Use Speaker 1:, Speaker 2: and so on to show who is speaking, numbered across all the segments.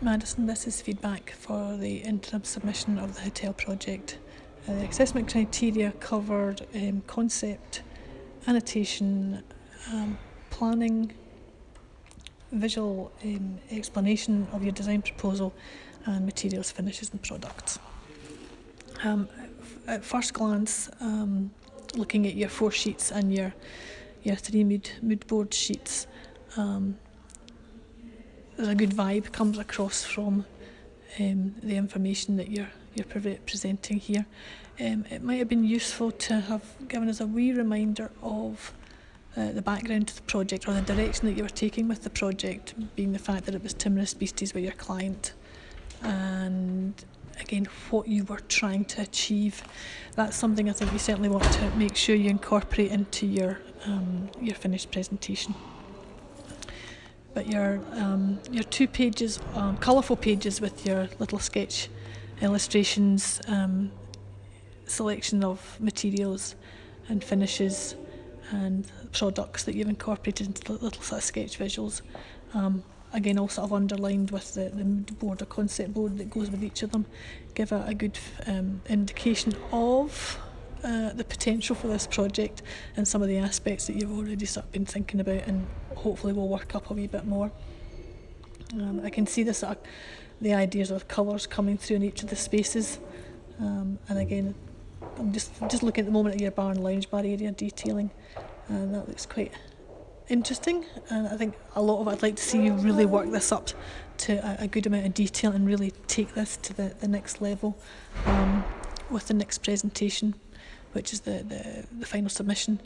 Speaker 1: Maddieson. This is feedback for the interim submission of the hotel project. The assessment criteria covered concept, annotation, planning, visual explanation of your design proposal, and materials, finishes and products. At first glance, looking at your 4 sheets and your 3 mood board sheets, there's a good vibe comes across from the information that you're presenting here. It might have been useful to have given us a wee reminder of the background to the project, or the direction that you were taking with the project, being the fact that it was timorous beasties with your client, and again what you were trying to achieve. That's something I think you certainly want to make sure you incorporate into your finished presentation. But your 2 pages, colourful pages with your little sketch illustrations, selection of materials and finishes and products that you've incorporated into the little sort of sketch visuals. Again, all sort of underlined with the mood board or concept board that goes with each of them, give a good indication of the potential for this project and some of the aspects that you've already sort of been thinking about, and hopefully will work up a wee bit more. I can see the ideas of colours coming through in each of the spaces, and again, I'm just looking at the moment at your bar and lounge bar area detailing, and that looks quite interesting, and I think a lot of it, I'd like to see you really work this up to a good amount of detail and really take this to the next level with the next presentation, which is the final submission,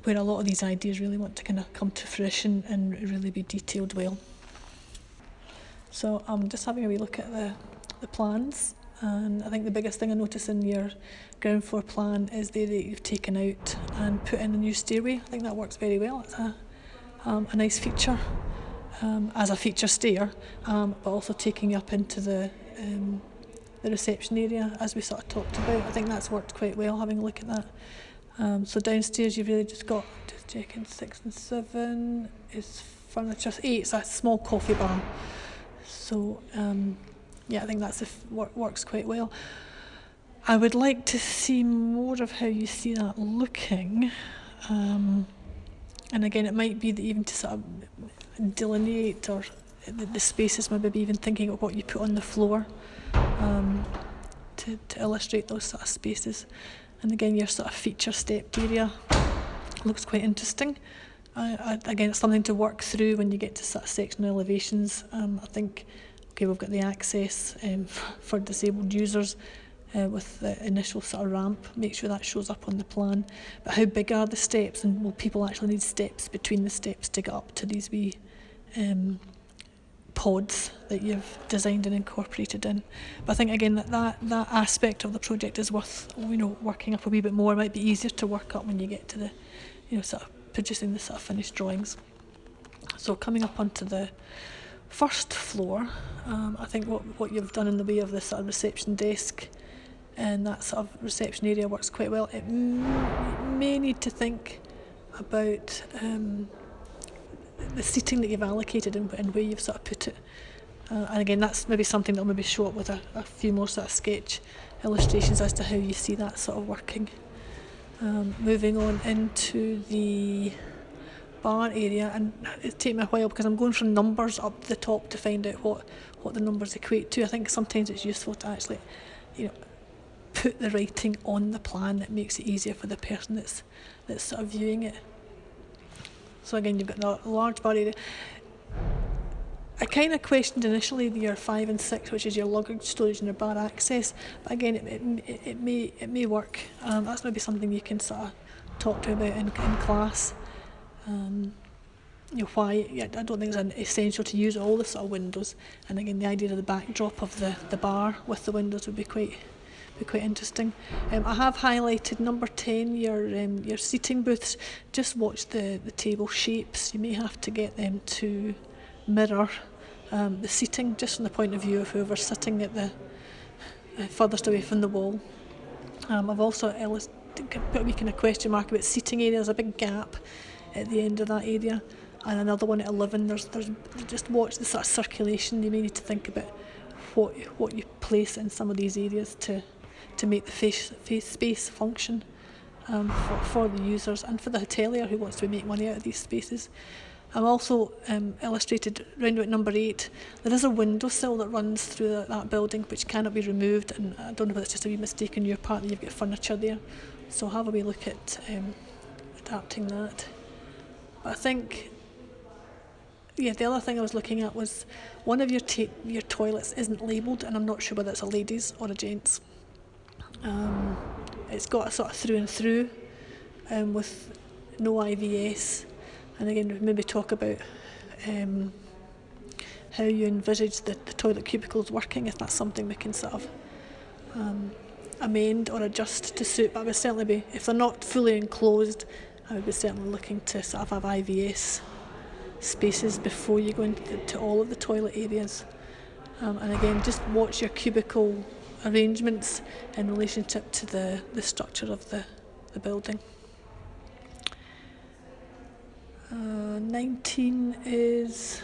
Speaker 1: where a lot of these ideas really want to kind of come to fruition and really be detailed well. So I'm just having a wee look at the plans, and I think the biggest thing I notice in your ground floor plan is that you've taken out and put in a new stairway. I think that works very well. It's a nice feature as a feature stair, but also taking you up into the reception area as we sort of talked about. I think that's worked quite well, having a look at that. So downstairs you've really just got, just checking, 6 and 7 is furniture, 8 is a small coffee bar. So yeah, I think that's works quite well. I would like to see more of how you see that looking. And again, it might be that even to sort of delineate or the spaces, maybe even thinking of what you put on the floor to illustrate those sort of spaces. And again, your sort of feature stepped area looks quite interesting. Again, it's something to work through when you get to sort of sectional elevations. I think, okay, we've got the access for disabled users with the initial sort of ramp. Make sure that shows up on the plan. But how big are the steps, and will people actually need steps between the steps to get up to these wee pods that you've designed and incorporated in? But I think again that aspect of the project is worth working up a wee bit more. It might be easier to work up when you get to the sort of producing the sort of finished drawings. So coming up onto the first floor, I think what you've done in the way of the sort of reception desk and that sort of reception area works quite well. It may need to think about the seating that you've allocated and where you've sort of put it. And again, that's maybe something that will maybe show up with a few more sort of sketch illustrations as to how you see that sort of working. Moving on into the bar area, and it's taken me a while because I'm going from numbers up the top to find out what the numbers equate to. I think sometimes it's useful to actually, put the writing on the plan. That makes it easier for the person that's sort of viewing it. So again, you've got the large bar area. I kind of questioned initially your 5 and 6, which is your luggage storage and your bar access. But again, it may work. That's maybe something you can sort of talk to about in class. Why? I don't think it's essential to use all the sort of windows. And again, the idea of the backdrop of the bar with the windows would be quite interesting. I have highlighted number 10, your seating booths. Just watch the table shapes. You may have to get them to mirror the seating, just from the point of view of whoever's sitting at the furthest away from the wall. I've also put a wee kind of question mark about seating area. There's a big gap at the end of that area. and another one at 11. There's just watch the sort of circulation. You may need to think about what you place in some of these areas to make the face space function for the users and for the hotelier who wants to make money out of these spaces. I'm also illustrated round about number 8. There is a windowsill that runs through that building which cannot be removed, and I don't know if it's just a wee mistake on your part that you've got furniture there. So have a wee look at adapting that. But I think, yeah, the other thing I was looking at was one of your toilets isn't labelled, and I'm not sure whether it's a ladies or a gents. It's got a sort of through and through with no IVS. And again, maybe talk about how you envisage the toilet cubicles working, if that's something we can sort of amend or adjust to suit. But I would certainly be, if they're not fully enclosed, I would be certainly looking to sort of have IVS spaces before you go into all of the toilet areas. And again, just watch your cubicle arrangements in relationship to the structure of the building. 19 is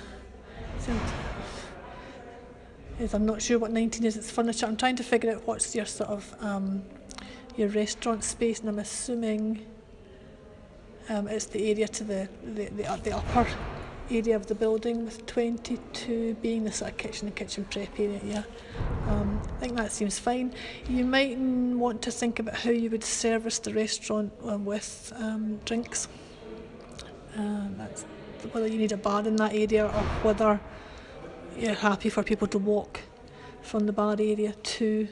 Speaker 1: I'm not sure what 19 is. It's furniture. I'm trying to figure out what's your sort of your restaurant space, and I'm assuming it's the area to the upper area of the building, with 22 being the sort of kitchen and kitchen prep area. Yeah. I think that seems fine. You might want to think about how you would service the restaurant with drinks. That's whether you need a bar in that area or whether you're happy for people to walk from the bar area to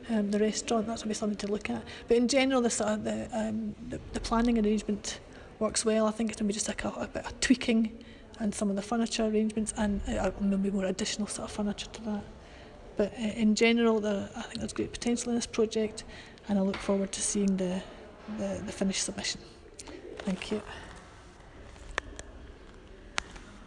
Speaker 1: the restaurant. That's maybe something to look at. But in general, the planning arrangement works well. I think it's maybe just like a bit of tweaking and some of the furniture arrangements, and maybe more additional sort of furniture to that. But in general, I think there's great potential in this project, and I look forward to seeing the finished submission. Thank you.